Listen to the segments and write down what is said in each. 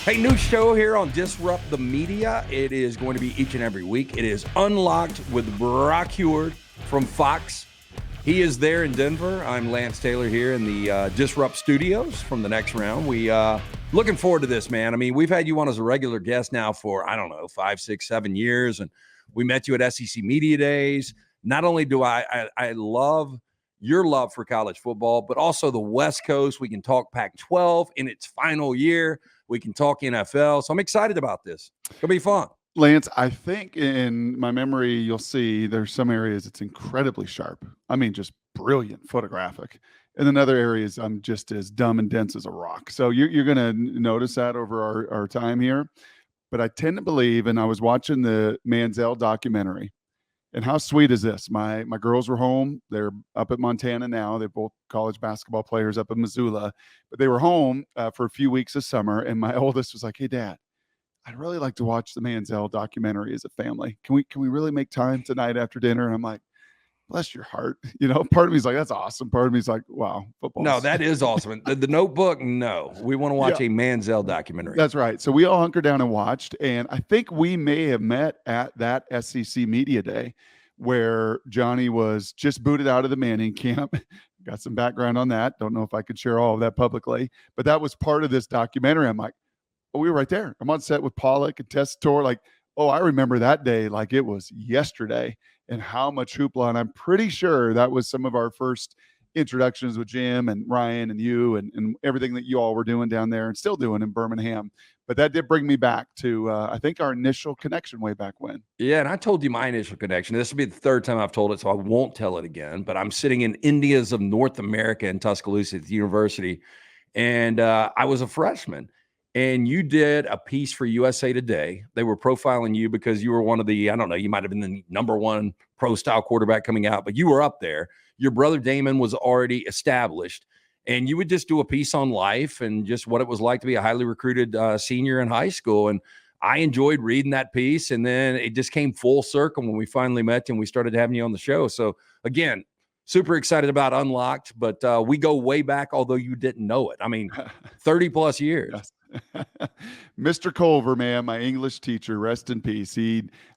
Hey, new show here on Disrupt the Media. It is going to be each and every week. It is Unlocked with Brock Huard from Fox. He is there in Denver. I'm Lance Taylor here in the Disrupt Studios from the next round. We looking forward to this, man. I mean, we've had you on as a regular guest now for, 5, 6, 7 years. And we met you at SEC Media Days. Not only do I love your love for college football, but also the West Coast. We can talk Pac-12 in its final year. We can talk NFL. So I'm excited about this. It'll be fun. Lance, I think in my memory, you'll see there's some areas it's incredibly sharp. I mean, just brilliant photographic. And then other areas I'm just as dumb and dense as a rock. So you're going to notice that over our time here. But I tend to believe, and I was watching the Manziel documentary, and how sweet is this? My girls were home. They're up at Montana now. They're both college basketball players up in Missoula. But they were home for a few weeks this summer. And my oldest was like, hey, Dad, I'd really like to watch the Manziel documentary as a family. Can we really make time tonight after dinner? And I'm like, bless your heart. Part of me is like, that's awesome. Part of me is like, wow, football. No, that is awesome. The Notebook, no. We want to watch a Manziel documentary. That's right. So we all hunkered down and watched. And I think we may have met at that SEC Media Day where Johnny was just booted out of the Manning camp. Got some background on that. Don't know if I could share all of that publicly. But that was part of this documentary. I'm like, oh, we were right there. I'm on set with Pollock and Tessitore. Like, oh, I remember that day like it was yesterday, and how much hoopla. And I'm pretty sure that was some of our first introductions with Jim and Ryan and you and everything that you all were doing down there and still doing in Birmingham. But that did bring me back to, I think, our initial connection way back when. Yeah, and I told you my initial connection. This will be the third time I've told it, so I won't tell it again. But I'm sitting in Indias of North America in Tuscaloosa at the university, and I was a freshman. And you did a piece for USA Today. They were profiling you because you were one of the, you might have been the number one pro-style quarterback coming out, but you were up there. Your brother Damon was already established. And you would just do a piece on life and just what it was like to be a highly recruited senior in high school. And I enjoyed reading that piece. And then it just came full circle when we finally met and we started having you on the show. So, again, super excited about Unlocked, but we go way back, although you didn't know it. I mean, 30-plus years. Yes. Mr. Culver, man, my English teacher, rest in peace.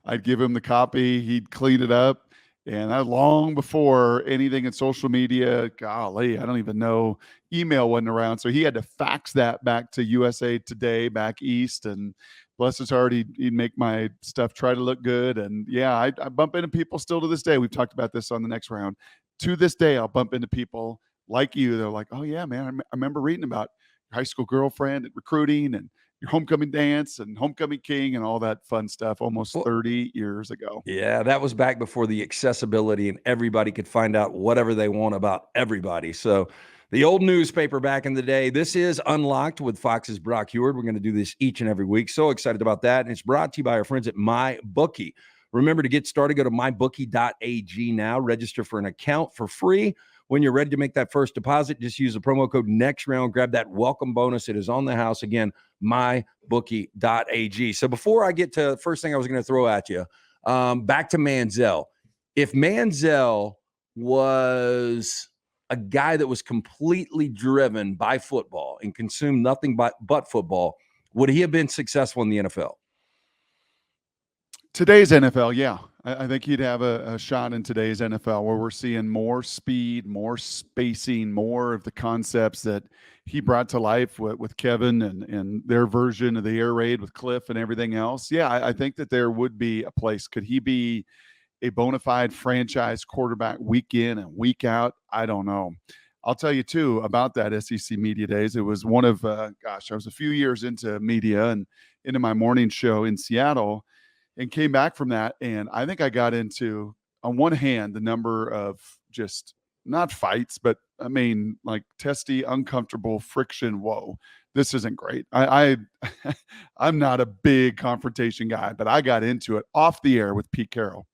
I'd give him the copy. He'd clean it up. And that long before anything in social media, golly, I don't even know, email wasn't around. So he had to fax that back to USA Today back east. And bless his heart, he'd make my stuff try to look good. And yeah, I bump into people still to this day. We've talked about this on the next round. To this day, I'll bump into people like you. They're like, oh yeah, man, I remember reading about high school girlfriend and recruiting and your homecoming dance and homecoming king and all that fun stuff almost 30 years ago. Yeah, that was back before the accessibility and everybody could find out whatever they want about everybody. So the old newspaper back in the day. This is Unlocked with Fox's Brock Huard. We're going to do this each and every week. So excited about that. And it's brought to you by our friends at MyBookie. Remember to get started, go to mybookie.ag now. Register for an account for free. When you're ready to make that first deposit, just use the promo code NEXTROUND. Grab that welcome bonus. It is on the house. Again, mybookie.ag. So before I get to the first thing I was going to throw at you, back to Manziel. If Manziel was a guy that was completely driven by football and consumed nothing but football, would he have been successful in the NFL? Today's NFL, yeah. I think he'd have a shot in today's NFL where we're seeing more speed, more spacing, more of the concepts that he brought to life with Kevin and their version of the air raid with Cliff and everything else. Yeah, I think that there would be a place. Could he be a bona fide franchise quarterback week in and week out? I don't know. I'll tell you, too, about that SEC Media Days. It was one of, I was a few years into media and into my morning show in Seattle. And came back from that, and I think I got into, on one hand, the number of just not fights, but I mean, like testy, uncomfortable friction. Whoa, this isn't great. I'm not a big confrontation guy, but I got into it off the air with Pete Carroll,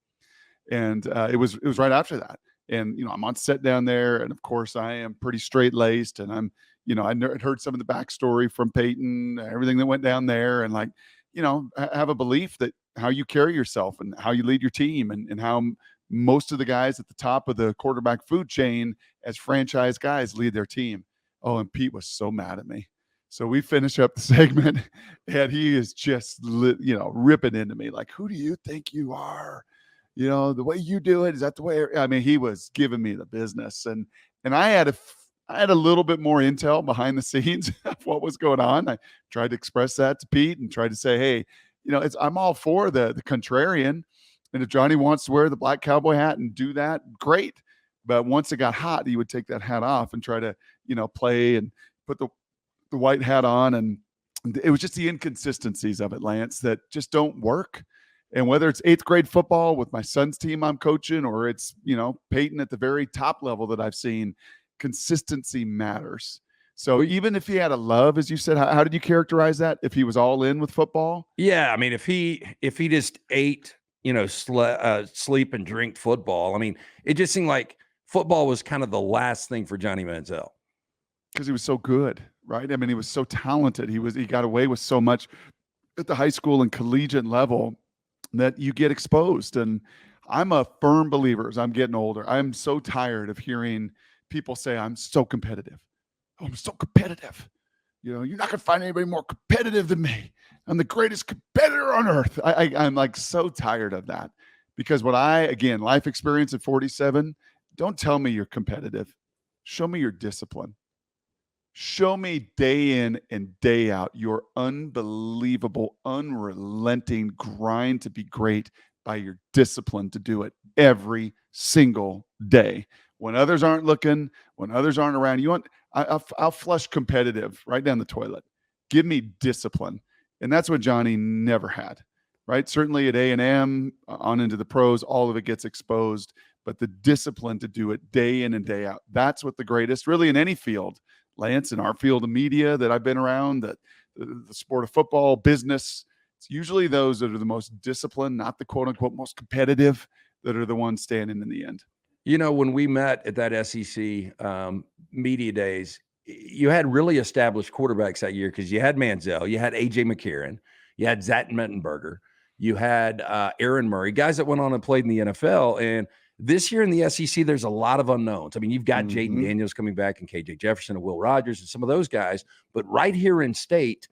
and it was right after that. And I'm on set down there, and of course I am pretty straight laced, and I'm I heard some of the backstory from Peyton, everything that went down there, and like have a belief that how you carry yourself and how you lead your team and how most of the guys at the top of the quarterback food chain as franchise guys lead their team. Oh, and Pete was so mad at me. So we finish up the segment, and he is just, ripping into me like, "Who do you think you are? The way you do it, is that the way?" I mean, he was giving me the business, and I had a little bit more intel behind the scenes of what was going on. I tried to express that to Pete and tried to say, "Hey, I'm all for the contrarian, and if Johnny wants to wear the black cowboy hat and do that, great." But once it got hot, he would take that hat off and try to, play and put the white hat on. And it was just the inconsistencies of it, Lance, that just don't work. And whether it's 8th grade football with my son's team I'm coaching, or it's, Peyton at the very top level that I've seen, consistency matters. So even if he had a love, as you said, how did you characterize that? If he was all in with football? Yeah. I mean, if he just ate, sleep and drink football, I mean, it just seemed like football was kind of the last thing for Johnny Manziel. Because he was so good, right? I mean, he was so talented. He got away with so much at the high school and collegiate level that you get exposed. And I'm a firm believer, as I'm getting older, I'm so tired of hearing people say, "I'm so competitive. Oh, I'm so competitive. You're not going to find anybody more competitive than me. I'm the greatest competitor on earth." I'm like so tired of that, because again, life experience at 47, don't tell me you're competitive. Show me your discipline. Show me day in and day out your unbelievable, unrelenting grind to be great by your discipline to do it every single day. When others aren't looking, when others aren't around, I'll flush competitive right down the toilet. Give me discipline. And that's what Johnny never had, right? Certainly at A&M, on into the pros, all of it gets exposed. But the discipline to do it day in and day out, that's what the greatest, really in any field, Lance, in our field of media that I've been around, the sport of football, business, it's usually those that are the most disciplined, not the quote unquote most competitive, that are the ones standing in the end. When we met at that SEC media days, you had really established quarterbacks that year, because you had Manziel, you had A.J. McCarron, you had Zach Mettenberger, you had Aaron Murray, guys that went on and played in the NFL. And this year in the SEC, there's a lot of unknowns. I mean, you've got Jaden Daniels coming back, and KJ Jefferson and Will Rogers and some of those guys. But right here in state,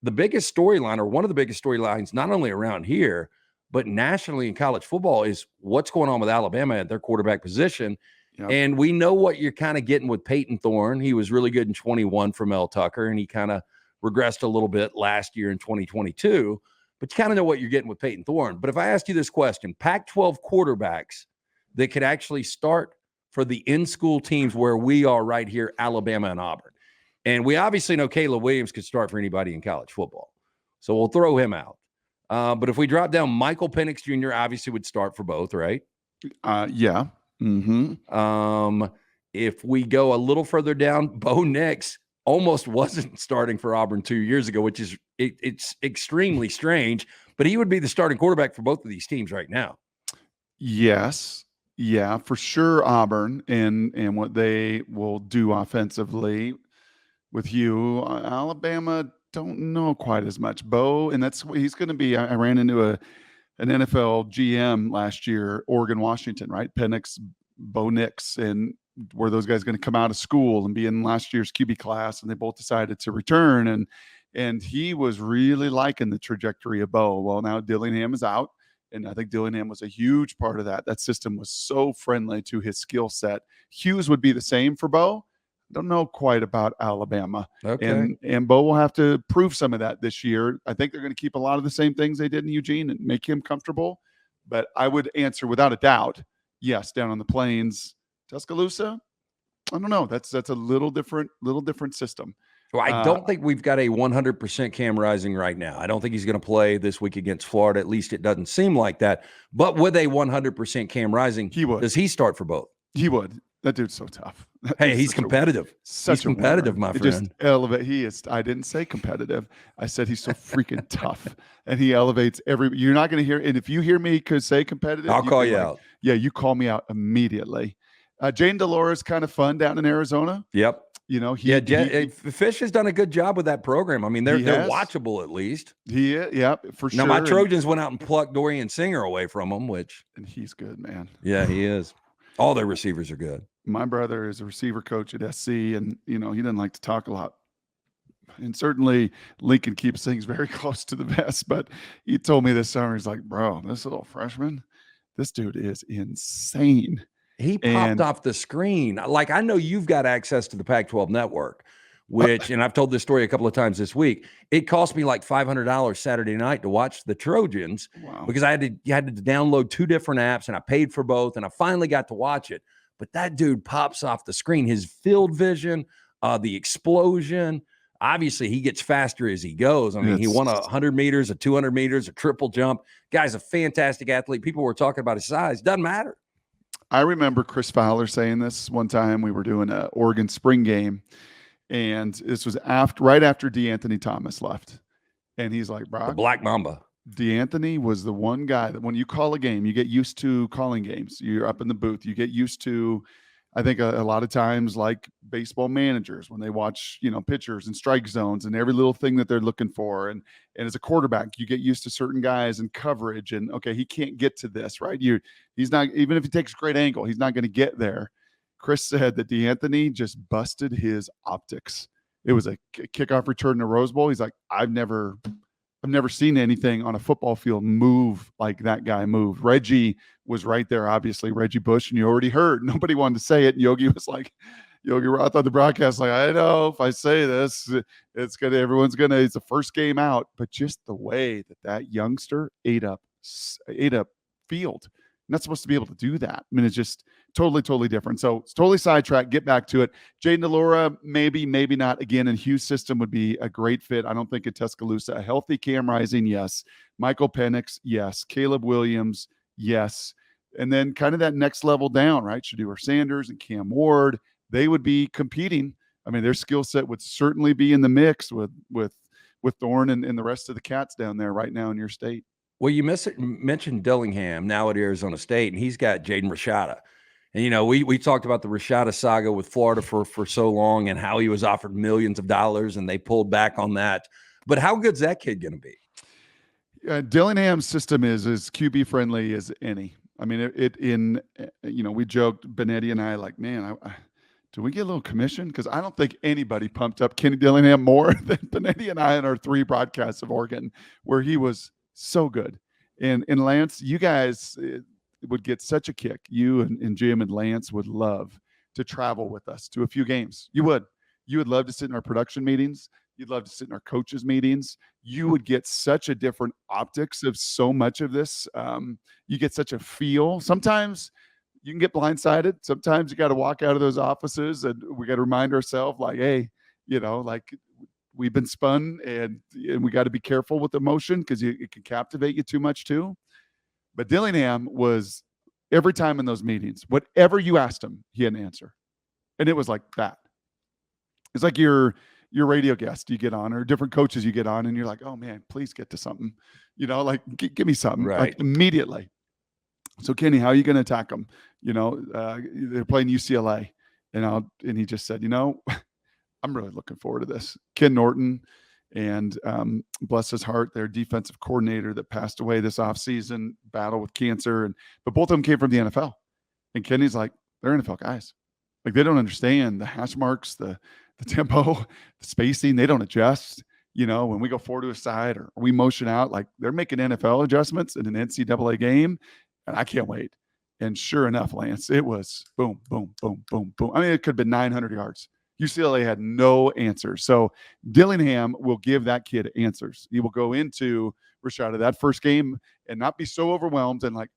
the biggest storyline, or one of the biggest storylines, not only around here, but nationally in college football, is what's going on with Alabama at their quarterback position. Yep. And we know what you're kind of getting with Peyton Thorne. He was really good in 21 for Mel Tucker, and he kind of regressed a little bit last year in 2022. But you kind of know what you're getting with Peyton Thorne. But if I ask you this question, Pac-12 quarterbacks that could actually start for the in-school teams where we are right here, Alabama and Auburn. And we obviously know Caleb Williams could start for anybody in college football. So we'll throw him out. But if we drop down, Michael Penix Jr. obviously would start for both, right? Yeah. Mm-hmm. If we go a little further down, Bo Nix almost wasn't starting for Auburn 2 years ago, which is it's extremely strange. But he would be the starting quarterback for both of these teams right now. Yes. Yeah, for sure, Auburn and what they will do offensively with you. Alabama, don't know quite as much. Bo, and that's what he's going to be. I ran into an NFL GM last year, Oregon, Washington, right? Penix, Bo Nix, and were those guys going to come out of school and be in last year's QB class? And they both decided to return, and he was really liking the trajectory of Bo. Well, now Dillingham is out. And I think Dillingham was a huge part of that. That system was so friendly to his skill set. Hughes would be the same for Bo. Don't know quite about Alabama. Okay. And Bo will have to prove some of that this year. I think they're going to keep a lot of the same things they did in Eugene and make him comfortable. But I would answer without a doubt, yes, down on the plains. Tuscaloosa, I don't know. That's a little different system. Well, I don't think we've got a 100% Cam Rising right now. I don't think he's going to play this week against Florida. At least it doesn't seem like that. But with a 100% Cam Rising, he would. Does he start for both? He would. That dude's so tough. Hey, he's competitive. He's competitive, my friend. He is. I didn't say competitive. I said he's so freaking tough, and he elevates every. You're not going to hear. And if you hear me say competitive, I'll call you out. Yeah, you call me out immediately. Jane Delores kind of fun down in Arizona. Yep. Fish has done a good job with that program. I mean, they're watchable at least. Yeah, for sure. Now, my Trojans went out and plucked Dorian Singer away from them, and he's good, man. Yeah, he is. All their receivers are good. My brother is a receiver coach at SC, and he doesn't like to talk a lot. And certainly Lincoln keeps things very close to the vest. But he told me this summer, he's like, bro, this little freshman, this dude is insane. He popped And off the screen. Like, I know you've got access to the Pac-12 network, which, and I've told this story a couple of times this week. It cost me like $500 Saturday night to watch the Trojans because you had to download 2 different apps, and I paid for both, and I finally got to watch it. But that dude pops off the screen. His field vision, the explosion. Obviously, he gets faster as he goes. I mean, he won 100 meters, a 200 meters, a triple jump. Guy's a fantastic athlete. People were talking about his size. Doesn't matter. I remember Chris Fowler saying this one time. We were doing an Oregon spring game, and this was right after DeAnthony Thomas left. And he's like, Brock, the Black Mamba. DeAnthony was the one guy that when you call a game, you get used to calling games. You're up in the booth. You get used to, I think a lot of times, like baseball managers, when they watch, pitchers and strike zones and every little thing that they're looking for. And as a quarterback, you get used to certain guys and coverage. And okay, he can't get to this, right? He's not, even if he takes a great angle, he's not going to get there. Chris said that DeAnthony just busted his optics. It was a kickoff return to Rose Bowl. He's like, I've never seen anything on a football field move like that guy moved. Reggie was right there, obviously, Reggie Bush, and you already heard. Nobody wanted to say it. And Yogi was like, Yogi Roth on the broadcast, like, I know if I say this, it's the first game out. But just the way that youngster ate up field. Not supposed to be able to do that. I mean, it's just totally different. So it's totally sidetracked. Get back to it. Jaden DeLaura, maybe not. Again, in Hugh's system would be a great fit. I don't think in Tuscaloosa. A healthy Cam Rising, yes. Michael Penix, yes. Caleb Williams, yes. And then kind of that next level down, right? Shedeur Sanders and Cam Ward, they would be competing. I mean, their skill set would certainly be in the mix with Thorne and the rest of the cats down there right now in your state. Well, you mentioned Dillingham now at Arizona State, and he's got Jaden Rashada. And, we talked about the Rashada saga with Florida for so long and how he was offered millions of dollars, and they pulled back on that. But how good's that kid going to be? Dillingham's system is as QB friendly as any. I mean, we joked, Benetti and I, like, man, do we get a little commission? Because I don't think anybody pumped up Kenny Dillingham more than Benetti and I in our 3 broadcasts of Oregon, where he was so good. And Lance, you guys would get such a kick. You and Jim and Lance would love to travel with us to a few games. You would love to sit in our production meetings. You'd love to sit in our coaches meetings. You would get such a different optics of so much of this. You get such a feel. Sometimes you can get blindsided. Sometimes you got to walk out of those offices and we got to remind ourselves, like, hey, we've been spun and we got to be careful with emotion because it can captivate you too much too. But Dillingham was, every time in those meetings, whatever you asked him, he had an answer. And it was like that. It's like your radio guest you get on, or different coaches you get on, and you're like, oh man, please get to something. Like, give me something, right, like immediately. So Kenny, how are you going to attack them? They're playing UCLA. And he just said, I'm really looking forward to this. Ken Norton and bless his heart, their defensive coordinator that passed away this offseason, battle with cancer. But both of them came from the NFL. And Kenny's like, they're NFL guys. Like, they don't understand the hash marks, the tempo, the spacing. They don't adjust. When we go forward to a side or we motion out, like, they're making NFL adjustments in an NCAA game. And I can't wait. And sure enough, Lance, it was boom, boom, boom, boom, boom. I mean, it could have been 900 yards. UCLA had no answers. So Dillingham will give that kid answers. He will go into Rashada that first game and not be so overwhelmed and like,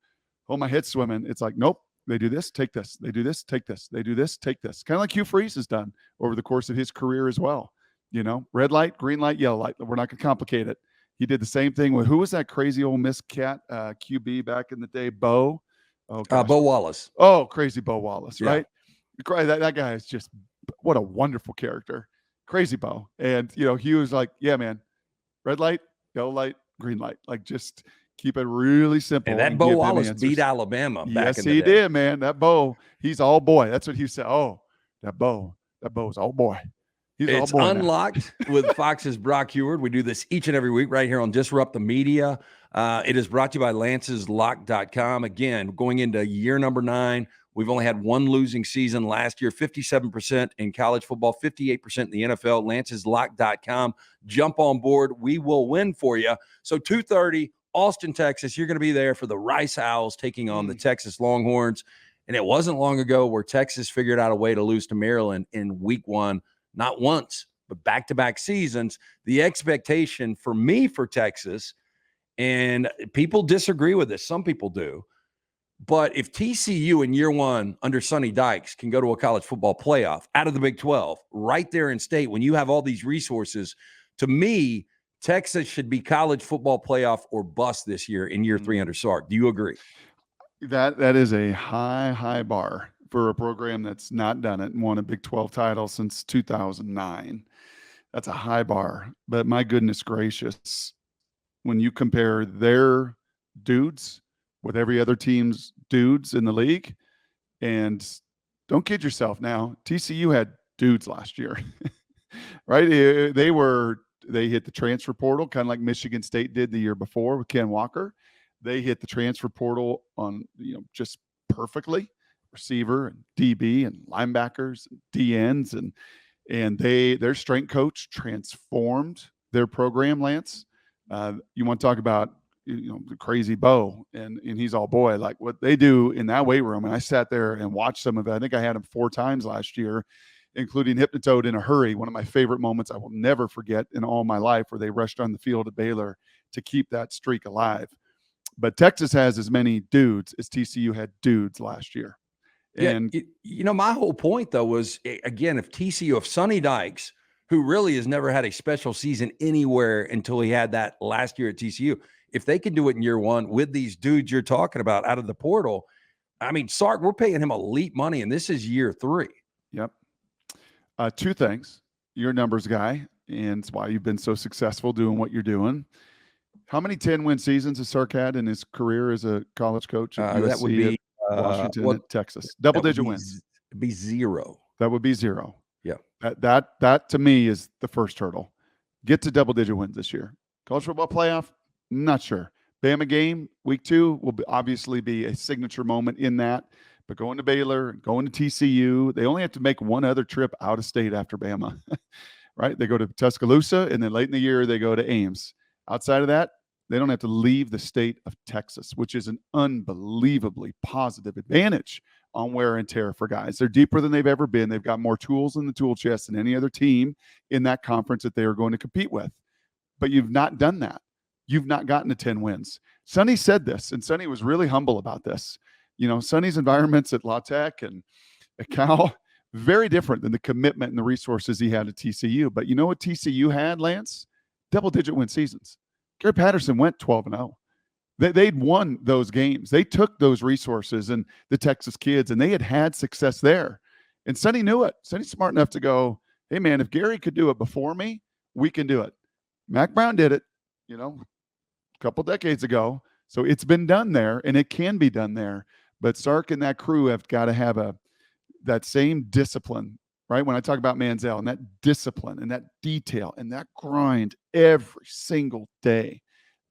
oh, my head's swimming. It's like, nope, they do this, take this. They do this, take this. They do this, take this. Kind of like Hugh Freeze has done over the course of his career as well. Red light, green light, yellow light. We're not going to complicate it. He did the same thing with, who was that crazy Ole Miss cat QB back in the day? Bo Wallace. Oh, crazy Bo Wallace, Yeah. right? That guy is just, what a wonderful character. Crazy Bo. And, he was like, yeah, man, red light, yellow light, green light. Like, just keep it really simple. And that Bo Wallace beat Alabama back in the day. Yes, he did, man. That Bo, he's all boy. That's what he said. Oh, that Bo's all boy. It's Unlocked with Fox's Brock Huard. We do this each and every week right here on Disrupt the Media. It is brought to you by Lance'sLock.com. Again, going into year number 9 We've only had one losing season last year, 57% in college football, 58% in the NFL. Lance'sLock.com. Jump on board. We will win for you. So 2:30, Austin, Texas. You're going to be there for the Rice Owls taking on the Texas Longhorns. And it wasn't long ago where Texas figured out a way to lose to Maryland in week 1, not once, but back-to-back seasons. The expectation for me for Texas, and people disagree with this, some people do, but if TCU in year 1 under Sonny Dykes can go to a college football playoff out of the Big 12, right there in state, when you have all these resources, to me, Texas should be college football playoff or bust this year in year 3 under Sark. Do you agree? That is a high bar for a program that's not done it and won a Big 12 title since 2009. That's a high bar. But my goodness gracious, when you compare their dudes with every other team's dudes in the league, and don't kid yourself now, TCU had dudes last year, right? They hit the transfer portal, kind of like Michigan State did the year before with Ken Walker. They hit the transfer portal on, just perfectly, receiver and DB and linebackers and DNs, and their strength coach transformed their program, Lance. You want to talk about, the crazy Bo, and he's all boy, like what they do in that weight room. And I sat there and watched some of it. I think I had him 4 times last year, including Hypnotoad in a hurry. One of my favorite moments I will never forget in all my life, where they rushed on the field at Baylor to keep that streak alive. But Texas has as many dudes as TCU had dudes last year. And my whole point though was, again, if Sonny Dykes, who really has never had a special season anywhere until he had that last year at TCU, if they can do it in year 1 with these dudes you're talking about out of the portal, I mean, Sark, we're paying him elite money, and this is year 3. Yep. 2 things. You're a numbers guy, and it's why you've been so successful doing what you're doing. How many 10-win seasons has Sark had in his career as a college coach at USC, that would be Washington, and Texas? Double-digit wins. It'd be 0. That would be 0. Yeah. That to me is the first hurdle. Get to double-digit wins this year. College football playoff, not sure. Bama game, week 2, will obviously be a signature moment in that. But going to Baylor, going to TCU, they only have to make one other trip out of state after Bama, right? They go to Tuscaloosa, and then late in the year, they go to Ames. Outside of that, they don't have to leave the state of Texas, which is an unbelievably positive advantage on wear and tear for guys. They're deeper than they've ever been. They've got more tools in the tool chest than any other team in that conference that they are going to compete with. But you've not done that. You've not gotten to 10 wins. Sonny said this, and Sonny was really humble about this. Sonny's environments at La Tech and at Cal, very different than the commitment and the resources he had at TCU. But you know what TCU had, Lance? Double-digit win seasons. Gary Patterson went 12-0. They'd won those games. They took those resources and the Texas kids, and they had success there. And Sonny knew it. Sonny's smart enough to go, hey, man, if Gary could do it before me, we can do it. Mac Brown did it, a couple decades ago. So it's been done there, and it can be done there. But Sark and that crew have got to have that same discipline, right? When I talk about Manziel and that discipline and that detail and that grind every single day,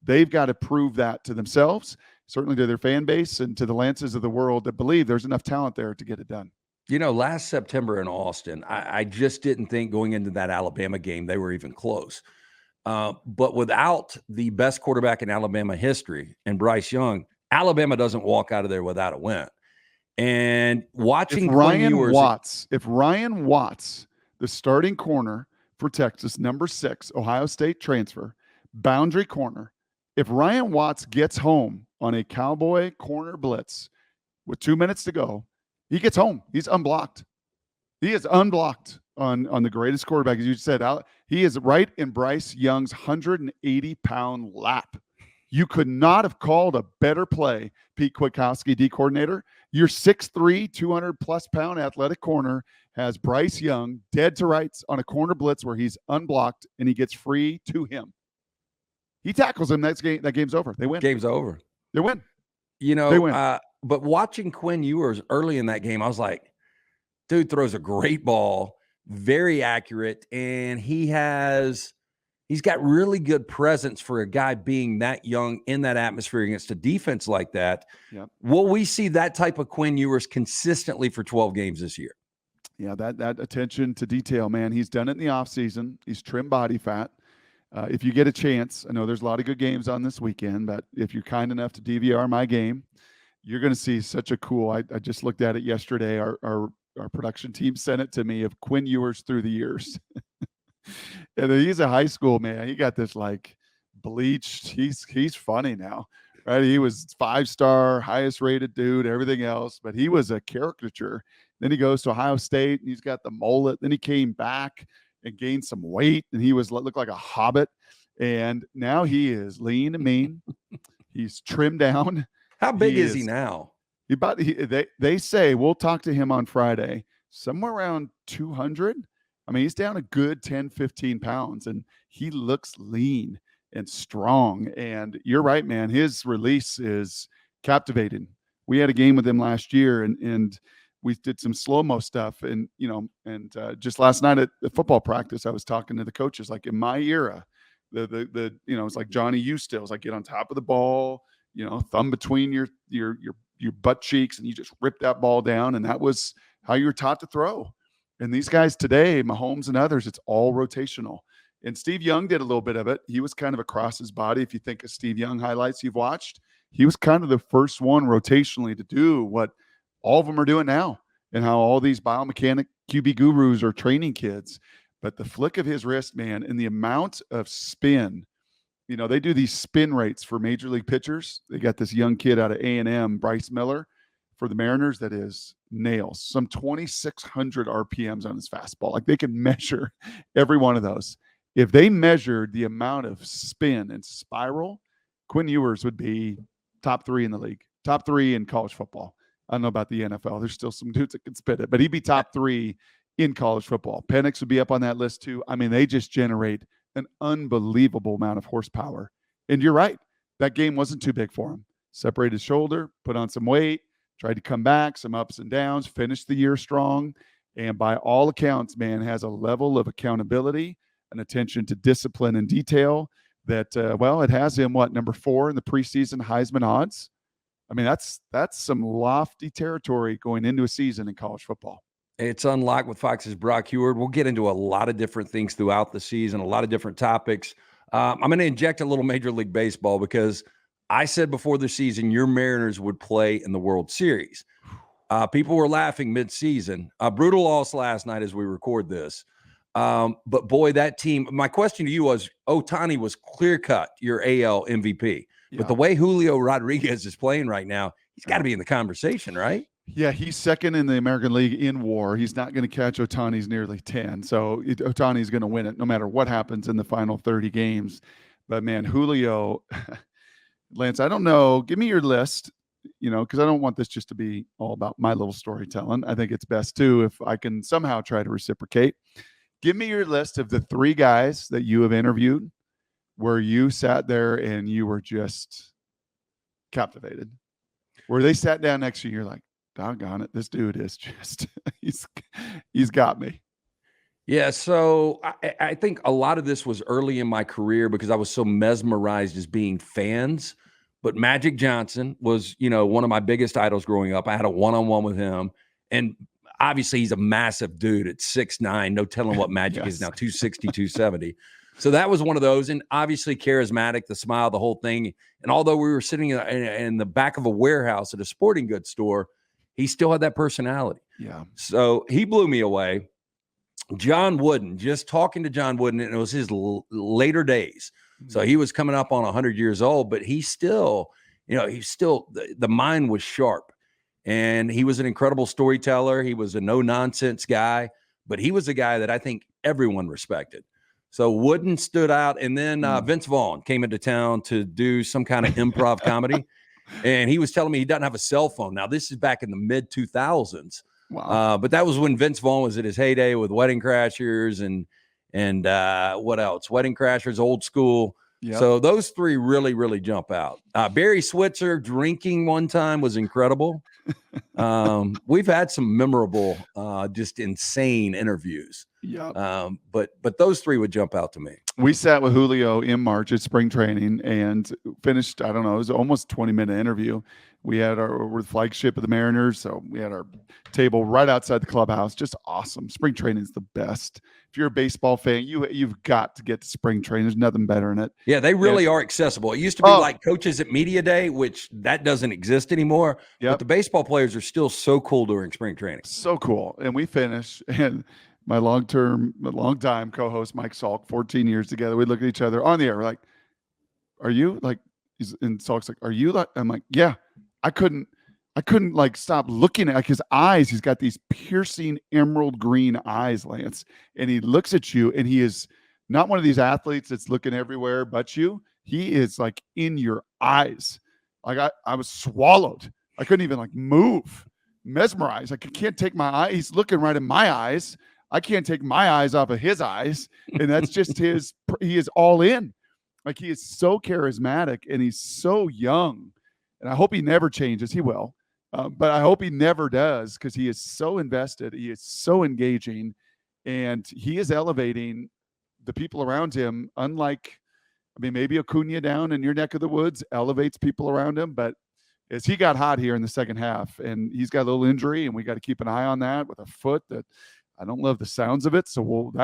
they've got to prove that to themselves, certainly to their fan base and to the Lances of the world that believe there's enough talent there to get it done. Last September in Austin, I just didn't think going into that Alabama game they were even close. But without the best quarterback in Alabama history and Bryce Young, Alabama doesn't walk out of there without a win. And watching if Ryan Watts, the starting corner for Texas, number 6, Ohio State transfer, boundary corner, if Ryan Watts gets home on a Cowboy corner blitz with 2 minutes to go, he gets home. He's unblocked. He is unblocked on the greatest quarterback, as you said. He is right in Bryce Young's 180-pound lap. You could not have called a better play, Pete Kwiatkowski, D coordinator. Your 6'3", 200-plus pound athletic corner has Bryce Young dead to rights on a corner blitz where he's unblocked, and he gets free to him. He tackles him. That game's over. They win. Game's over. They win. They win. But watching Quinn Ewers early in that game, I was like, dude throws a great ball, very accurate, and he has He's got really good presence for a guy being that young in that atmosphere against a defense like that. Yep. Will we see that type of Quinn Ewers consistently for 12 games this year? Yeah, that attention to detail, man. He's done it in the offseason. He's trimmed body fat. If you get a chance, I know there's a lot of good games on this weekend, but if you're kind enough to DVR my game, you're going to see such a cool. I just looked at it yesterday. Our production team sent it to me of Quinn Ewers through the years. And he's a high school man. He got this like bleached. He's funny now, right? He was 5-star, highest rated dude, everything else, but he was a caricature. Then he goes to Ohio State and he's got the mullet. Then he came back and gained some weight, and he looked like a hobbit. And now he is lean and mean. He's trimmed down. How big is he now? They say, we'll talk to him on Friday, somewhere around 200. I mean, he's down a good 10, 15 pounds, and he looks lean and strong. And you're right, man. His release is captivating. We had a game with him last year, and we did some slow-mo stuff. And, just last night at the football practice, I was talking to the coaches, like in my era, it's like Johnny U still. It's like get on top of the ball, thumb between your butt cheeks, and you just rip that ball down. And that was how you were taught to throw. And these guys today, Mahomes and others, it's all rotational. And Steve Young did a little bit of it. He was kind of across his body. If you think of Steve Young highlights you've watched, he was kind of the first one rotationally to do what all of them are doing now, and how all these biomechanic QB gurus are training kids. But the flick of his wrist, man, and the amount of spin, they do these spin rates for major league pitchers. They got this young kid out of A&M, Bryce Miller, for the Mariners, that is nails. Some 2,600 RPMs on his fastball. Like, they can measure every one of those. If they measured the amount of spin and spiral, Quinn Ewers would be top 3 in the league, top 3 in college football. I don't know about the NFL. There's still some dudes that can spit it, but he'd be top 3 in college football. Penix would be up on that list too. I mean, they just generate an unbelievable amount of horsepower. And you're right. That game wasn't too big for him. Separated his shoulder, put on some weight, tried to come back, some ups and downs, finished the year strong. And by all accounts, man, has a level of accountability and attention to discipline and detail that, it has him, number 4 in the preseason Heisman odds. I mean, that's some lofty territory going into a season in college football. It's Unlocked with Fox's Brock Huard. We'll get into a lot of different things throughout the season, a lot of different topics. I'm going to inject a little Major League Baseball because I said before the season your Mariners would play in the World Series. People were laughing mid-season. Brutal loss last night as we record this. But, boy, that team – my question to you was, Ohtani was clear-cut your AL MVP. Yeah. But the way Julio Rodriguez is playing right now, he's got to be in the conversation, right? Yeah, he's second in the American League in WAR. He's not going to catch Ohtani's nearly 10. So Ohtani's going to win it no matter what happens in the final 30 games. But, man, Julio – Lance, I don't know. Give me your list, because I don't want this just to be all about my little storytelling. I think it's best, too, if I can somehow try to reciprocate. Give me your list of the 3 guys that you have interviewed where you sat there and you were just captivated, where they sat down next to you, you're like, doggone it, this dude is just, he's got me. Yeah, so I think a lot of this was early in my career because I was so mesmerized as being fans. But Magic Johnson was, one of my biggest idols growing up. I had a one-on-one with him. And obviously he's a massive dude at 6'9". No telling what Magic Yes. is now, 260, 270. So that was one of those. And obviously charismatic, the smile, the whole thing. And although we were sitting in the back of a warehouse at a sporting goods store, he still had that personality. Yeah. So he blew me away. John Wooden, just talking to John Wooden, and it was his later days. So he was coming up on 100 years old, but he's still, the mind was sharp. And he was an incredible storyteller. He was a no-nonsense guy, but he was a guy that I think everyone respected. So Wooden stood out. And then Vince Vaughn came into town to do some kind of improv comedy. And he was telling me he doesn't have a cell phone. Now, this is back in the mid-2000s. Wow. But that was when Vince Vaughn was at his heyday with Wedding Crashers and what else? Wedding Crashers, Old School. Yep. So those 3 really, really jump out. Barry Switzer drinking one time was incredible. We've had some memorable, just insane interviews. Yeah. But those three would jump out to me. We sat with Julio in March at spring training and finished, I don't know, it was almost a 20-minute interview. We're the flagship of the Mariners, so we had our table right outside the clubhouse. Just awesome. Spring training is the best. If you're a baseball fan, you've got to get to spring training. There's nothing better in it. Yeah, they really are accessible. It used to be like coaches at media day, which that doesn't exist anymore. Yep. But the baseball players are still so cool during spring training. So cool. And we finished, and my long-time co-host, Mike Salk, 14 years together, we look at each other on the air. We're like, are you like, and Salk's like, are you like, I'm like, yeah. I couldn't like stop looking at his eyes. He's got these piercing emerald green eyes, Lance, and he looks at you, and he is not one of these athletes that's looking everywhere but you. He is like in your eyes. Like I was swallowed. I couldn't even like move, mesmerized. I can't take my eye. He's looking right in my eyes. I can't take my eyes off of his eyes. And that's just he is all in. Like, he is so charismatic, and he's so young. And I hope he never changes. He will. But I hope he never does, because he is so invested. He is so engaging, and he is elevating the people around him. Unlike, I mean, maybe Acuna down in your neck of the woods elevates people around him. But as he got hot here in the second half, and he's got a little injury, and we got to keep an eye on that with a foot that I don't love the sounds of it. So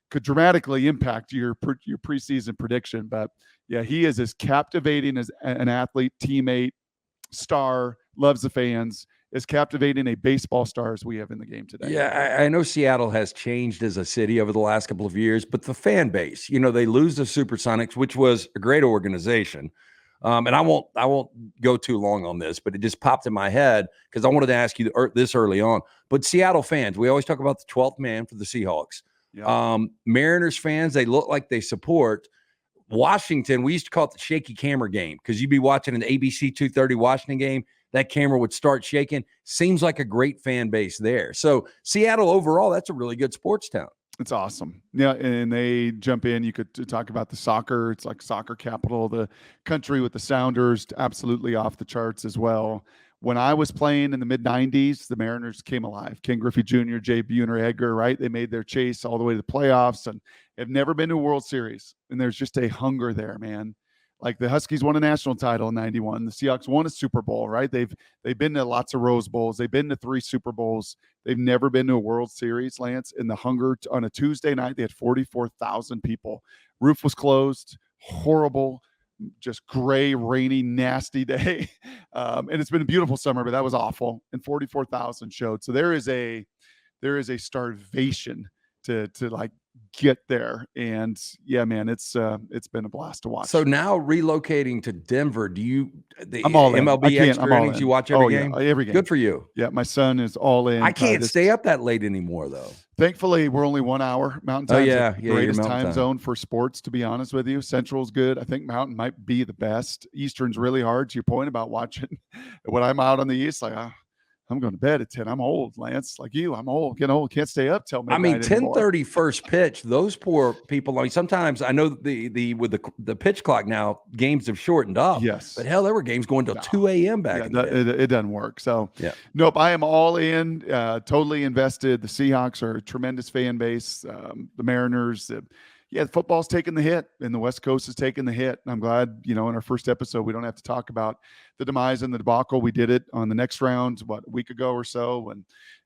could dramatically impact your preseason prediction. But yeah, he is as captivating as an athlete, teammate, star, loves the fans, as captivating a baseball star as we have in the game today. Yeah, I know Seattle has changed as a city over the last couple of years, but the fan base, they lose the Supersonics, which was a great organization. And I won't go too long on this, but it just popped in my head because I wanted to ask you this early on. But Seattle fans, we always talk about the 12th man for the Seahawks. Yeah. Mariners fans, they look like they support Washington. We used to call it the shaky camera game, because you'd be watching an ABC 230 Washington game, that camera would start shaking. Seems like a great fan base there. So Seattle overall, that's a really good sports town. It's awesome. Yeah, and they jump in. You could talk about the soccer. It's like soccer capital of the country with the Sounders, absolutely off the charts as well. When I was playing in the mid-'90s, the Mariners came alive. Ken Griffey Jr., Jay Buhner, Edgar, right? They made their chase all the way to the playoffs and have never been to a World Series. And there's just a hunger there, man. Like, the Huskies won a national title in 91. The Seahawks won a Super Bowl, right? They've been to lots of Rose Bowls. They've been to 3 Super Bowls. They've never been to a World Series, Lance. And the hunger on a Tuesday night, they had 44,000 people. Roof was closed. Horrible, just gray, rainy, nasty day. And it's been a beautiful summer, but that was awful. And 44,000 showed. So there is a starvation to like get there. And yeah, man, it's been a blast to watch. So now relocating to Denver, I'm all in. MLB extra innings, you watch every game? Yeah, every game. Good for you. Yeah, my son is all in. I can't stay up that late anymore, though. Thankfully, we're only 1 hour. Mountain Time is the greatest time zone for sports, to be honest with you. Central's good. I think Mountain might be the best. Eastern's really hard, to your point about watching. When I'm out on the East, like, I'm going to bed at 10. I'm old, Lance. Like you, I'm old. Getting old. Can't stay up till midnight. 10:30 first pitch. Those poor people. I mean, sometimes I know with the pitch clock now, games have shortened up. Yes, but hell, there were games going till 2 a.m. back in the day. It doesn't work. So yeah, nope. I am all in. Totally invested. The Seahawks are a tremendous fan base. The Mariners. The football's taking the hit, and the West Coast is taking the hit. And I'm glad, in our first episode, we don't have to talk about the demise and the debacle. We did it on the next round, a week ago or so. And,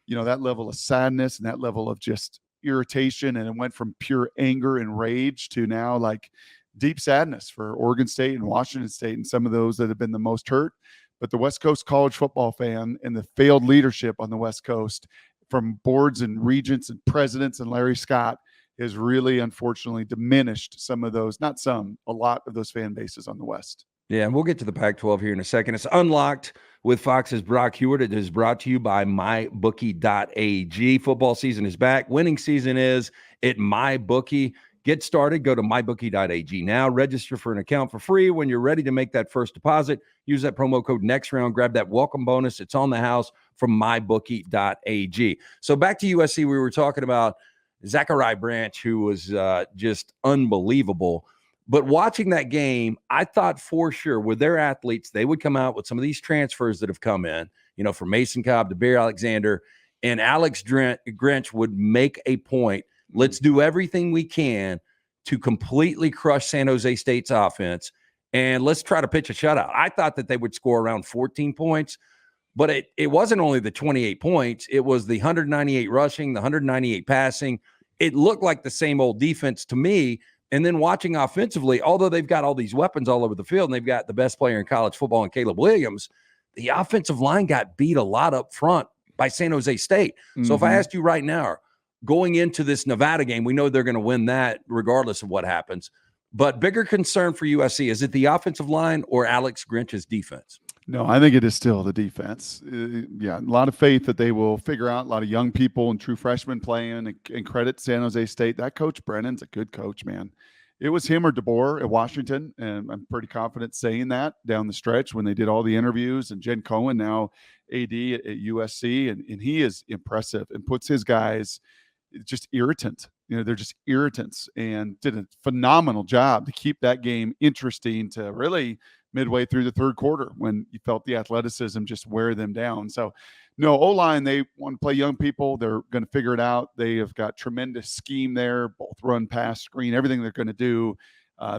that level of sadness and that level of just irritation, and it went from pure anger and rage to now like deep sadness for Oregon State and Washington State and some of those that have been the most hurt. But the West Coast college football fan and the failed leadership on the West Coast from boards and regents and presidents and Larry Scott has really, unfortunately, diminished some of those, not some, a lot of those fan bases on the West. Yeah, and we'll get to the Pac-12 here in a second. It's Unlocked with Fox's Brock Huard. It is brought to you by MyBookie.ag. Football season is back. Winning season is at MyBookie. Get started. Go to MyBookie.ag now. Register for an account for free. When you're ready to make that first deposit, use that promo code NEXTROUND. Grab that welcome bonus. It's on the house from MyBookie.ag. So back to USC, we were talking about Zachariah Branch, who was just unbelievable. But watching that game, I thought for sure with their athletes, they would come out with some of these transfers that have come in, from Mason Cobb to Bear Alexander, and Alex Grinch would make a point. Let's do everything we can to completely crush San Jose State's offense, and let's try to pitch a shutout. I thought that they would score around 14 points, but it wasn't only the 28 points. It was the 198 rushing, the 198 passing. It looked like the same old defense to me. And then watching offensively, although they've got all these weapons all over the field and they've got the best player in college football in Caleb Williams, the offensive line got beat a lot up front by San Jose State. So if I asked you right now, going into this Nevada game, we know they're going to win that regardless of what happens. But bigger concern for USC, is it the offensive line or Alex Grinch's defense? No, I think it is still the defense. Yeah, a lot of faith that they will figure out. A lot of young people and true freshmen playing, and credit San Jose State. That coach Brennan's a good coach, man. It was him or DeBoer at Washington, and I'm pretty confident saying that down the stretch when they did all the interviews. And Jen Cohen, now AD at USC, and he is impressive and puts his guys just irritant. They're just irritants, and did a phenomenal job to keep that game interesting to really midway through the third quarter when you felt the athleticism just wear them down. So, no, O-line, they want to play young people. They're going to figure it out. They have got tremendous scheme there, both run, pass, screen, everything they're going to do.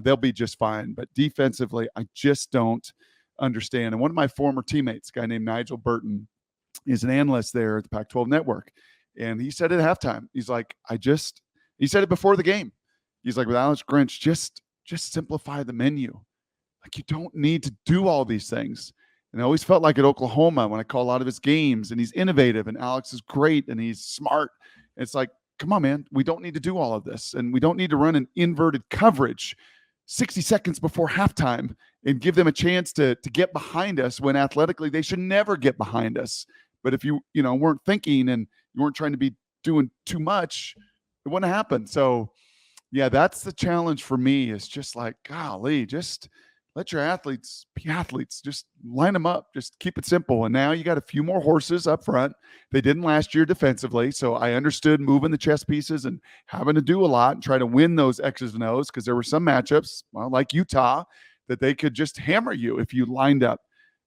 They'll be just fine. But defensively, I just don't understand. And one of my former teammates, a guy named Nigel Burton, is an analyst there at the Pac-12 Network. And he said at halftime, he's like, he said it before the game. He's like, with Alex Grinch, just simplify the menu. Like, you don't need to do all these things. And I always felt like at Oklahoma when I call a lot of his games, and he's innovative, and Alex is great, and he's smart. It's like, come on, man, we don't need to do all of this. And we don't need to run an inverted coverage 60 seconds before halftime and give them a chance to get behind us when athletically they should never get behind us. But if you weren't thinking and you weren't trying to be doing too much, it wouldn't happen. So, yeah, that's the challenge for me, is just like, golly, just let your athletes be athletes. Just line them up. Just keep it simple. And now you got a few more horses up front. They didn't last year defensively. So I understood moving the chess pieces and having to do a lot and try to win those X's and O's, because there were some matchups, well, like Utah, that they could just hammer you if you lined up.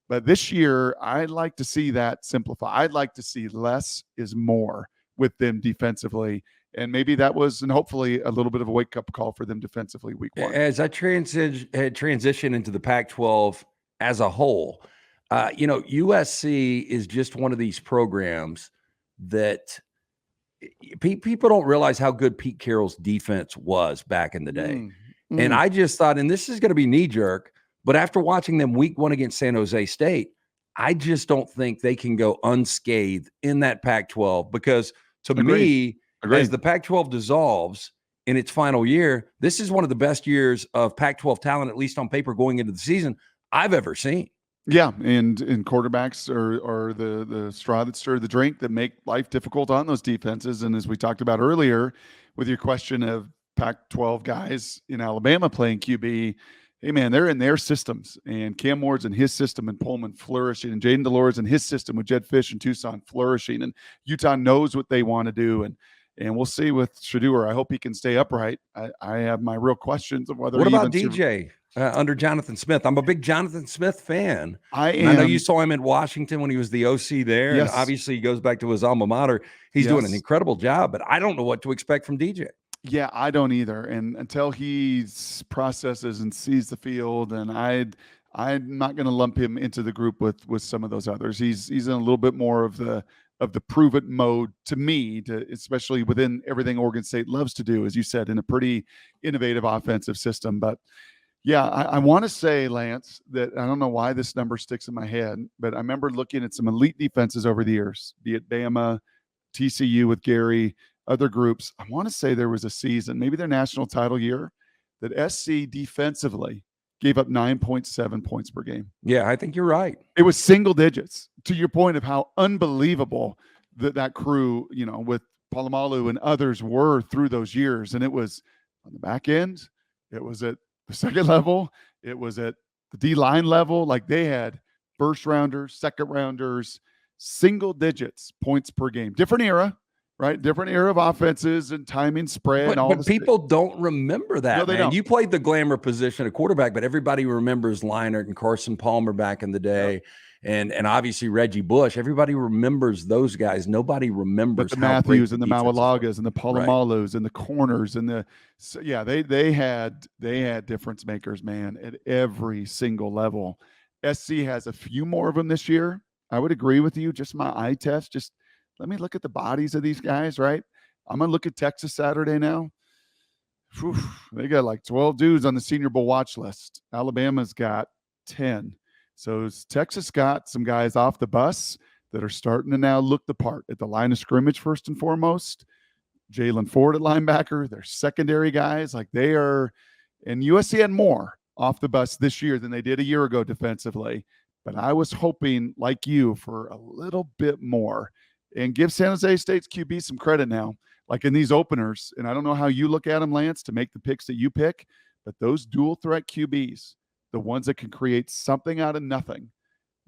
But this year, I'd like to see that simplify. I'd like to see less is more with them defensively. And maybe that was, and hopefully, a little bit of a wake-up call for them defensively week one. As I transition into the Pac-12 as a whole, USC is just one of these programs that people don't realize how good Pete Carroll's defense was back in the day. And I just thought, and this is going to be knee-jerk, but after watching them week one against San Jose State, I just don't think they can go unscathed in that Pac-12, because to me, as the Pac-12 dissolves in its final year, this is one of the best years of Pac-12 talent, at least on paper, going into the season, I've ever seen. Yeah, and quarterbacks are the straw that stirred the drink that make life difficult on those defenses. And as we talked about earlier with your question of Pac-12 guys in Alabama playing QB, hey, man, they're in their systems. And Cam Ward's in his system and Pullman flourishing, and Jaden Delores in his system with Jed Fish and Tucson flourishing. And Utah knows what they want to do. And we'll see with Shedeur. I hope he can stay upright. I have my real questions of whether. What about DJ under Jonathan Smith? I'm a big Jonathan Smith fan. I know you saw him in Washington when he was the OC there. Yes. And obviously, he goes back to his alma mater. He's doing an incredible job, but I don't know what to expect from DJ. Yeah, I don't either. And until he processes and sees the field, and I'm not going to lump him into the group with some of those others. He's in a little bit more of the prove it mode to me, especially within everything Oregon State loves to do, as you said, in a pretty innovative offensive system. But yeah, I want to say, Lance, that I don't know why this number sticks in my head, but I remember looking at some elite defenses over the years, be it Bama, TCU with Gary, other groups. I want to say there was a season, maybe their national title year, that SC defensively gave up 9.7 points per game. Yeah, I think you're right. It was single digits, to your point of how unbelievable that crew, with Palomalu and others were through those years. And it was on the back end. It was at the second level. It was at the D-line level. Like, they had first rounders, second rounders, single digits points per game. Different era. right? Different era of offenses and timing, spread, and all But this. people don't remember that, No, they man. don't. You played the glamour position of quarterback, but everybody remembers Leinart and Carson Palmer back in the day, and obviously Reggie Bush. Everybody remembers those guys. Nobody But remembers the how great Matthews and the defenses were. Maualagas and the Right. Palomalos and the corners and they had difference makers, man, at every single level. SC has a few more of them this year. I would agree with you. Just my eye test. Just let me look at the bodies of these guys, right? I'm gonna look at Texas Saturday now. Whew, they got like 12 dudes on the Senior Bowl watch list. Alabama's got 10. So Texas got some guys off the bus that are starting to now look the part at the line of scrimmage, first and foremost. Jalen Ford at linebacker, they're secondary guys. Like they are, and USC had more off the bus this year than they did a year ago defensively. But I was hoping, like you, for a little bit more. And give San Jose State's QB some credit now. Like in these openers, and I don't know how you look at them, Lance, to make the picks that you pick, but those dual threat QBs, the ones that can create something out of nothing,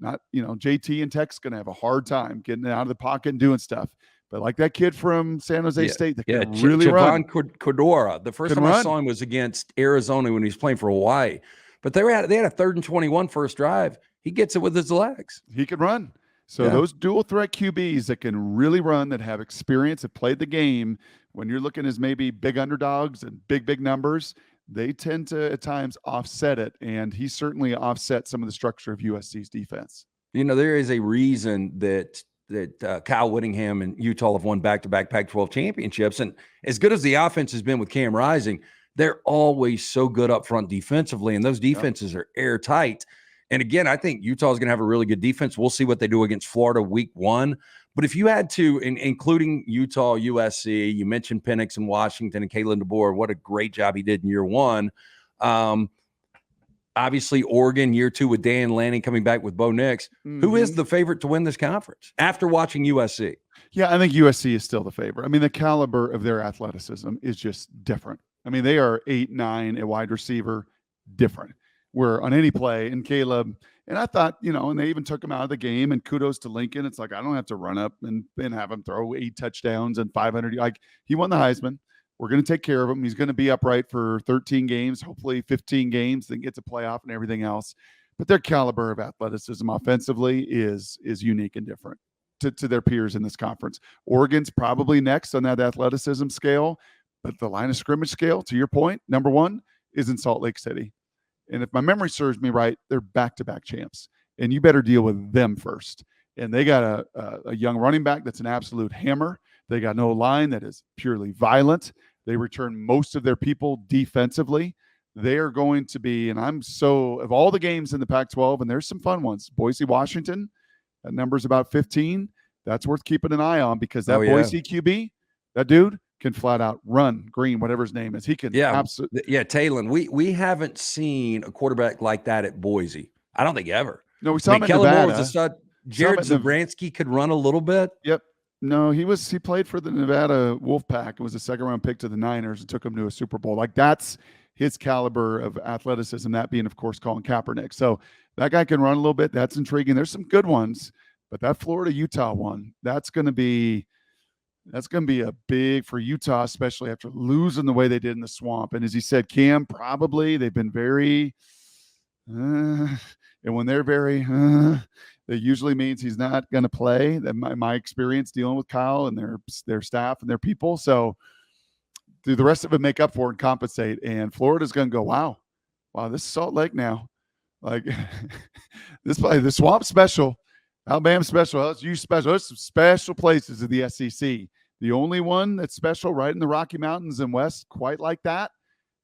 not, JT and Tech's going to have a hard time getting out of the pocket and doing stuff. But like that kid from San Jose State that can really run. Cordora. The first time I saw him was against Arizona when he was playing for Hawaii. But they had a 3rd and 21 first drive. He gets it with his legs. He could run. So those dual threat QBs that can really run, that have experience, have played the game, when you're looking as maybe big underdogs and big numbers, they tend to at times offset it. And he certainly offset some of the structure of USC's defense. There is a reason that Kyle Whittingham and Utah have won back-to-back Pac-12 championships. And as good as the offense has been with Cam Rising, they're always so good up front defensively, and those defenses are airtight. And again, I think Utah is going to have a really good defense. We'll see what they do against Florida week 1. But if you had to, including Utah, USC, you mentioned Penix and Washington and Kalen DeBoer, what a great job he did in year 1. Obviously, Oregon, year 2 with Dan Lanning coming back with Bo Nix. Mm-hmm. Who is the favorite to win this conference after watching USC? Yeah, I think USC is still the favorite. I mean, the caliber of their athleticism is just different. I mean, they are 8-9 at wide receiver, different. Where on any play, and Caleb, and I thought, and they even took him out of the game, and kudos to Lincoln. It's like, I don't have to run up and have him throw 8 touchdowns and 500. Like, he won the Heisman. We're going to take care of him. He's going to be upright for 13 games, hopefully 15 games, then get to playoff and everything else. But their caliber of athleticism offensively is unique and different to their peers in this conference. Oregon's probably next on that athleticism scale, but the line of scrimmage scale, to your point, number 1 is in Salt Lake City. And if my memory serves me right, they're back-to-back champs. And you better deal with them first. And they got a young running back that's an absolute hammer. They got no line that is purely violent. They return most of their people defensively. They are going to be, and of all the games in the Pac-12, and there's some fun ones. Boise, Washington, that number's about 15. That's worth keeping an eye on because that Boise QB, that dude, can flat out run. Green, whatever his name is. He can absolutely. Yeah, Talon. We haven't seen a quarterback like that at Boise. I don't think ever. No, we saw him in Kellen Nevada. Moore was a stud. Jared Zabransky could run a little bit. Yep. No, he played for the Nevada Wolfpack and was a 2nd-round pick to the Niners and took him to a Super Bowl. Like, that's his caliber of athleticism, that being, of course, Colin Kaepernick. So that guy can run a little bit. That's intriguing. There's some good ones, but that Florida-Utah one, that's going to be a big for Utah, especially after losing the way they did in the Swamp. And as he said, Cam, probably they've been very, and when they're very, that usually means he's not going to play. That my experience dealing with Kyle and their staff and their people. So do the rest of it make up for and compensate? And Florida's going to go, wow, this is Salt Lake now. Like this play, the Swamp special, Alabama special, LSU special. There's some special places of the SEC. The only one that's special right in the Rocky Mountains and West, quite like that,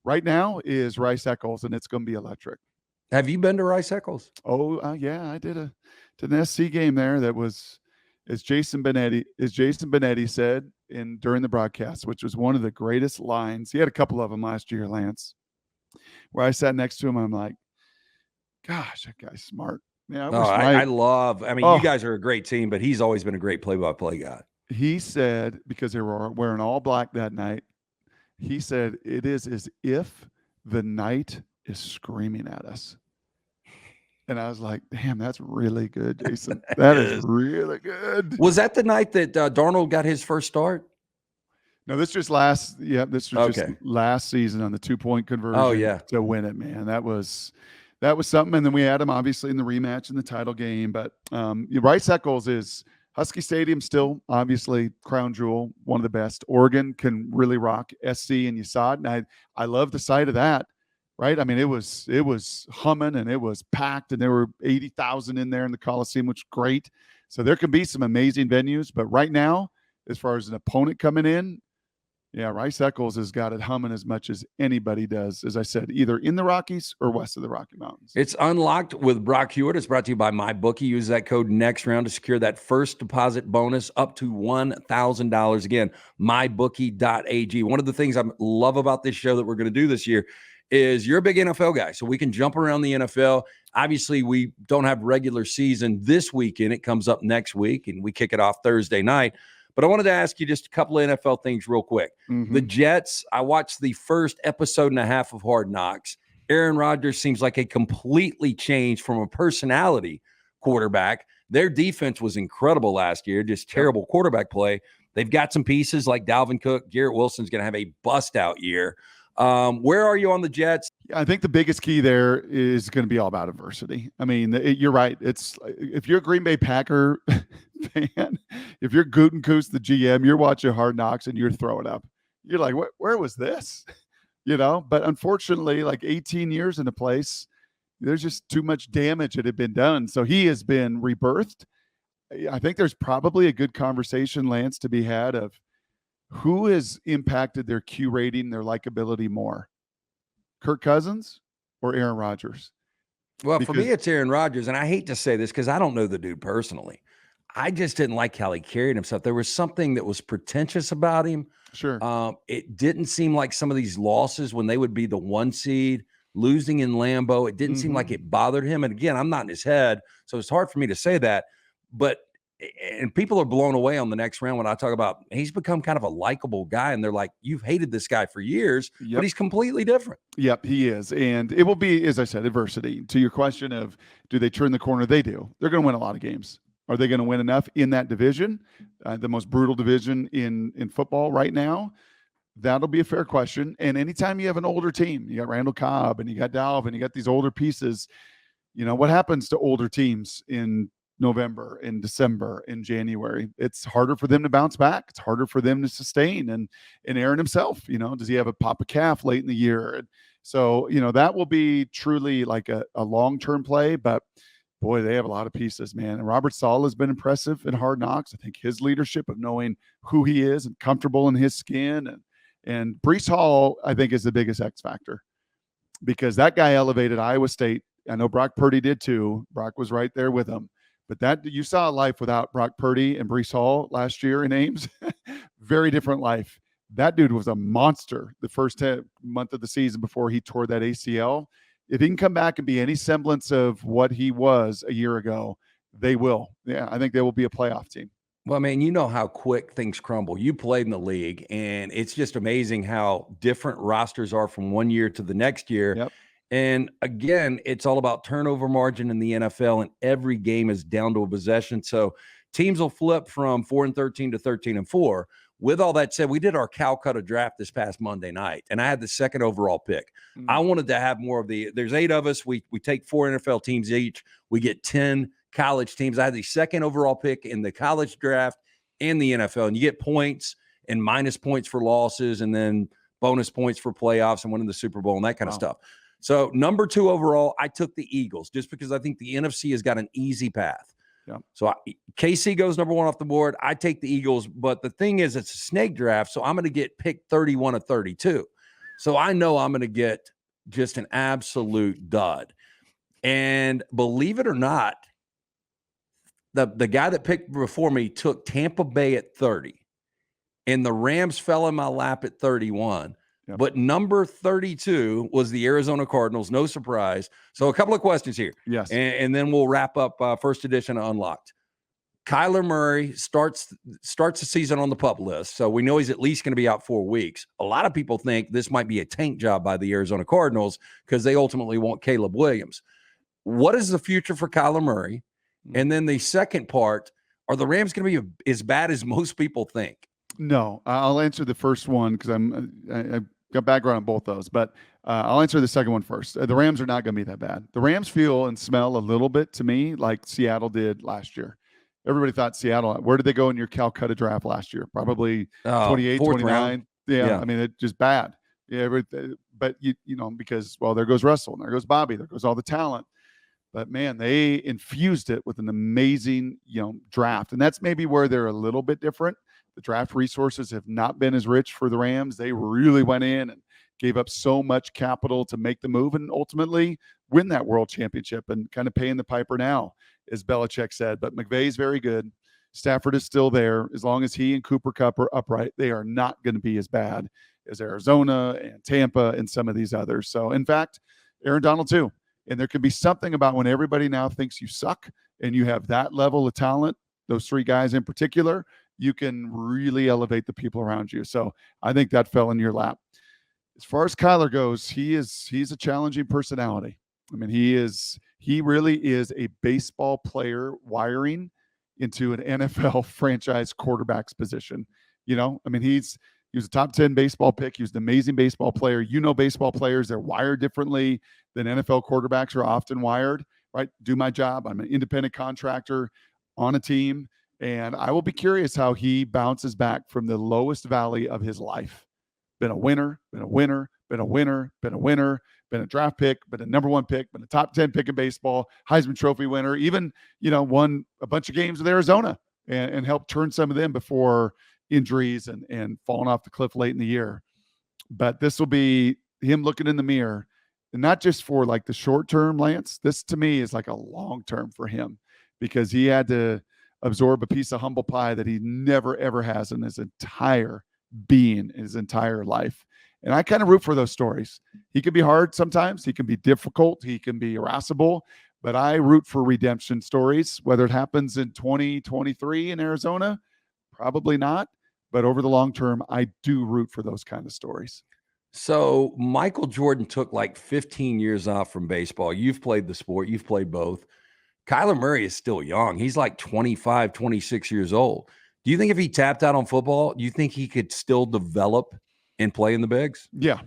right now is Rice Eccles, and it's going to be electric. Have you been to Rice Eccles? Oh, yeah, I did an SC game there that was, as Jason Benetti said during the broadcast, which was one of the greatest lines. He had a couple of them last year, Lance, where I sat next to him. I'm like, gosh, that guy's smart. Yeah, I love. I mean, you guys are a great team, but he's always been a great play-by-play guy. He said, because they were wearing all black that night, he said, it is as if the night is screaming at us. And I was like, damn, that's really good, Jason. That is really good. Was that the night that Darnold got his first start? No, this just last. Yeah, this was just last season on the 2-point conversion. Oh yeah, to win it, man. That was something. And then we had him obviously in the rematch in the title game. But Rice Eccles is Husky Stadium still obviously crown jewel, one of the best. Oregon can really rock SC, and you saw it. And I love the sight of that. Right. I mean, it was humming and it was packed, and there were 80,000 in there in the Coliseum, which is great. So there can be some amazing venues. But right now, as far as an opponent coming in, yeah, Rice Eccles has got it humming as much as anybody does, as I said, either in the Rockies or west of the Rocky Mountains. It's unlocked with Brock Huard. It's brought to you by MyBookie. Use that code next round to secure that first deposit bonus up to $1,000. Again, mybookie.ag. One of the things I love about this show that we're going to do this year is you're a big NFL guy, so we can jump around the NFL. Obviously, we don't have regular season this weekend. It comes up next week, and we kick it off Thursday night. But I wanted to ask you just a couple of NFL things real quick. The Jets, I watched the first episode and a half of Hard Knocks. Aaron Rodgers seems like a completely changed from a personality quarterback. Their defense was incredible last year, just terrible quarterback play. They've got some pieces like Dalvin Cook. Garrett Wilson's going to have a bust-out year. Where are you on the Jets? I think the biggest key there is going to be all about adversity. I mean, you're right. It's if you're a Green Bay Packer fan, if you're Gutekunst, the GM, you're watching Hard Knocks and you're throwing up. You're like, where was this? But unfortunately, like 18 years in a place, there's just too much damage that had been done. So he has been rebirthed. I think there's probably a good conversation, Lance, to be had of who has impacted their Q rating, their likability more, Kirk Cousins or Aaron Rodgers? Well, for me, it's Aaron Rodgers. And I hate to say this because I don't know the dude personally. I just didn't like how he carried himself. There was something that was pretentious about him. Sure. It didn't seem like some of these losses when they would be the 1 seed, losing in Lambeau, it didn't seem like it bothered him. And again, I'm not in his head, so it's hard for me to say that. And people are blown away on the next round when I talk about he's become kind of a likable guy, and they're like, you've hated this guy for years, but he's completely different. Yep, he is. And it will be, as I said, adversity. To your question of do they turn the corner? They do. They're going to win a lot of games. Are they going to win enough in that division, the most brutal division in football right now? That'll be a fair question. And anytime you have an older team, you got Randall Cobb and you got Dalvin, you got these older pieces, what happens to older teams in November, in December, in January? It's harder for them to bounce back. It's harder for them to sustain. And Aaron himself, does he have a pop a calf late in the year? And so, that will be truly like a long-term play, but boy, they have a lot of pieces, man. And Robert Saleh has been impressive in Hard Knocks. I think his leadership of knowing who he is and comfortable in his skin. And Breece Hall, I think, is the biggest X factor because that guy elevated Iowa State. I know Brock Purdy did too. Brock was right there with him. But that you saw a life without Brock Purdy and Breece Hall last year in Ames. Very different life. That dude was a monster the first month of the season before he tore that ACL. If he can come back and be any semblance of what he was a year ago, they will. Yeah, I think they will be a playoff team. Well, man, you know how quick things crumble. You played in the league, and it's just amazing how different rosters are from one year to the next year. Yep. And again, it's all about turnover margin in the NFL, and every game is down to a possession. So teams will flip from 4-13 to 13-4. With all that said, we did our Calcutta draft this past Monday night, and I had the second overall pick. I wanted to have more of there's 8 of us. We take 4 NFL teams each. We get 10 college teams. I had the second overall pick in the college draft and the NFL, and you get points and minus points for losses and then bonus points for playoffs and winning the Super Bowl and that kind of stuff. So number 2 overall, I took the Eagles just because I think the NFC has got an easy path. Yeah. So KC goes number 1 off the board. I take the Eagles, but the thing is, it's a snake draft, so I'm going to get picked 31 of 32. So I know I'm going to get just an absolute dud. And believe it or not, the guy that picked before me took Tampa Bay at 30, and the Rams fell in my lap at 31. Yep. But number 32 was the Arizona Cardinals. No surprise. So a couple of questions here. Yes. And then we'll wrap up first edition of Unlocked. Kyler Murray starts the season on the PUP list. So we know he's at least going to be out 4 weeks. A lot of people think this might be a tank job by the Arizona Cardinals because they ultimately want Caleb Williams. What is the future for Kyler Murray? And then the second part, are the Rams going to be as bad as most people think? No, I'll answer the first one because I've got background on both those, but I'll answer the second one first. The Rams are not going to be that bad. The Rams feel and smell a little bit to me like Seattle did last year. Everybody thought Seattle, where did they go in your Calcutta draft last year? Probably 28, Fourth 29. round. Yeah, Yeah. I mean, it's just bad. Yeah, but you know, because, well, there goes Russell, and there goes Bobby, there goes all the talent. But man, they infused it with an amazing, draft. And that's maybe where they're a little bit different. The draft resources have not been as rich for the Rams. They really went in and gave up so much capital to make the move and ultimately win that world championship and kind of paying the piper now, as Belichick said. But McVay's very good. Stafford is still there. As long as he and Cooper Kupp are upright, they are not going to be as bad as Arizona and Tampa and some of these others. So, in fact, Aaron Donald too. And there can be something about when everybody now thinks you suck and you have that level of talent, those three guys in particular, you can really elevate the people around you. So I think that fell in your lap. As far as Kyler goes, he's a challenging personality. I mean, he really is a baseball player wiring into an NFL franchise quarterback's position. I mean, he was a top 10 baseball pick. He was an amazing baseball player. Baseball players, they're wired differently than NFL quarterbacks are often wired, right? Do my job. I'm an independent contractor on a team, and I will be curious how he bounces back from the lowest valley of his life. Been a winner, been a winner, been a winner, been a winner, been a draft pick, been a number one pick, been a top 10 pick in baseball, Heisman Trophy winner, even, won a bunch of games with Arizona and helped turn some of them before injuries and falling off the cliff late in the year. But this will be him looking in the mirror, and not just for like the short term, Lance. This to me is like a long term for him because he had to absorb a piece of humble pie that he never, ever has in his entire being, his entire life. And I kind of root for those stories. He can be hard sometimes. He can be difficult. He can be irascible. But I root for redemption stories, whether it happens in 2023 in Arizona, probably not. But over the long term, I do root for those kind of stories. So Michael Jordan took like 15 years off from baseball. You've played the sport. You've played both. Kyler Murray is still young. He's like 25, 26 years old. Do you think if he tapped out on football, do you think he could still develop and play in the bigs? Yeah.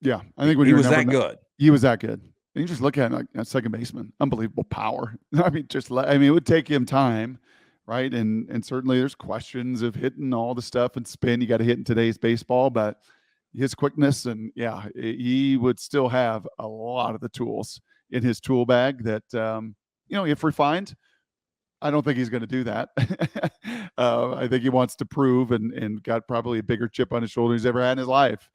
Yeah. I think when he was that good. He was that good. And you just look at him like a second baseman, unbelievable power. I mean, it would take him time, right? And certainly there's questions of hitting all the stuff and spin you got to hit in today's baseball, but his quickness and he would still have a lot of the tools in his tool bag that, if refined, I don't think he's going to do that. I think he wants to prove and got probably a bigger chip on his shoulder he's ever had in his life.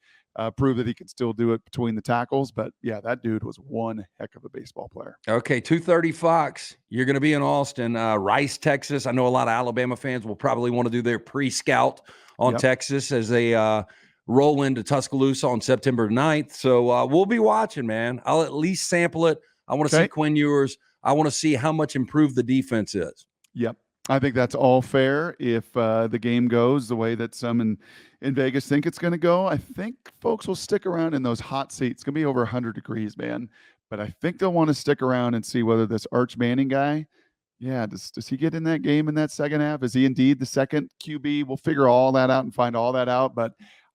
Prove that he can still do it between the tackles. But yeah, that dude was one heck of a baseball player. Okay, 2:30 Fox. You're going to be in Austin, Rice, Texas. I know a lot of Alabama fans will probably want to do their pre-scout on Texas as they roll into Tuscaloosa on September 9th. So we'll be watching, man. I'll at least sample it. I want to see Quinn Ewers. I want to see how much improved the defense is. Yep. I think that's all fair if the game goes the way that some in Vegas think it's going to go. I think folks will stick around in those hot seats. It's going to be over 100 degrees, man. But I think they'll want to stick around and see whether this Arch Manning guy, does he get in that game in that second half? Is he indeed the second QB? We'll figure all that out and find all that out. But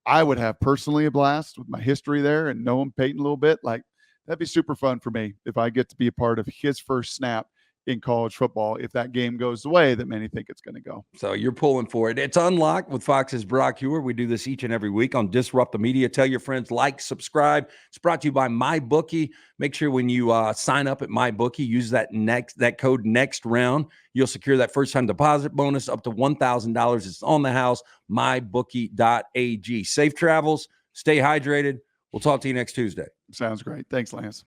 I would have personally a blast with my history there and knowing Peyton a little bit. Like, that'd be super fun for me if I get to be a part of his first snap in college football if that game goes the way that many think it's going to go. So you're pulling for it. It's Unlocked with Fox's Brock Huard. We do this each and every week on Disrupt the Media. Tell your friends, like, subscribe. It's brought to you by MyBookie. Make sure when you sign up at MyBookie, use that code next round. You'll secure that first-time deposit bonus up to $1,000. It's on the house, mybookie.ag. Safe travels. Stay hydrated. We'll talk to you next Tuesday. Sounds great. Thanks, Lance.